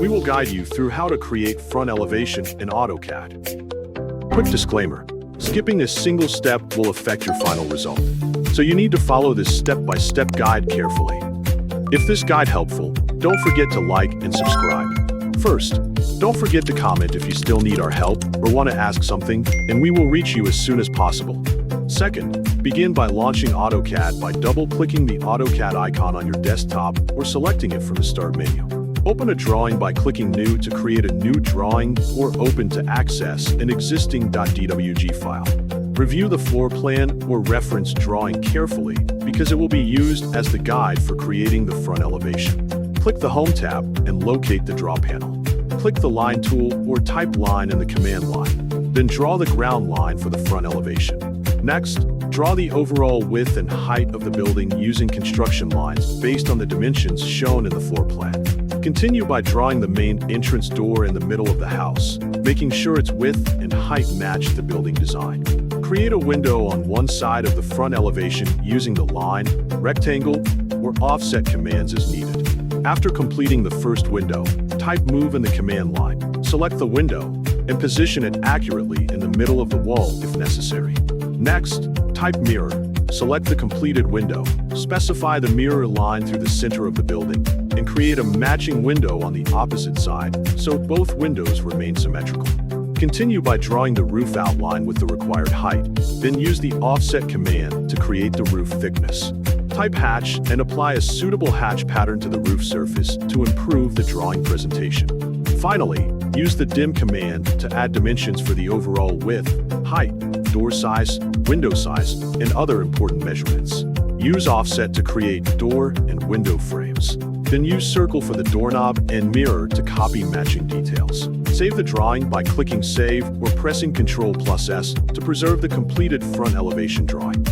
we will guide you through how to create front elevation in AutoCAD. Quick disclaimer, skipping a single step will affect your final result, so you need to follow this step-by-step guide carefully. If this guide helpful, don't forget to like and subscribe. First, don't forget to comment if you still need our help or want to ask something, and we will reach you as soon as possible. Second, begin by launching AutoCAD by double-clicking the AutoCAD icon on your desktop or selecting it from the Start menu. Open a drawing by clicking New to create a new drawing or Open to access an existing .dwg file. Review the floor plan or reference drawing carefully because it will be used as the guide for creating the front elevation. Click the Home tab and locate the Draw panel. Click the Line tool or type Line in the command line. Then draw the ground line for the front elevation. Next, draw the overall width and height of the building using construction lines based on the dimensions shown in the floor plan. Continue by drawing the main entrance door in the middle of the house, making sure its width and height match the building design. Create a window on one side of the front elevation using the line, rectangle, or offset commands as needed. After completing the first window, type Move in the command line, select the window, and position it accurately in the middle of the wall if necessary. Next, type Mirror, select the completed window, specify the mirror line through the center of the building, and create a matching window on the opposite side so both windows remain symmetrical. Continue by drawing the roof outline with the required height, then use the Offset command to create the roof thickness. Type Hatch and apply a suitable hatch pattern to the roof surface to improve the drawing presentation. Finally, use the Dim command to add dimensions for the overall width, height, door size, window size, and other important measurements. Use Offset to create door and window frames. Then use Circle for the doorknob and mirror to copy matching details. Save the drawing by clicking Save or pressing Ctrl+S to preserve the completed front elevation drawing.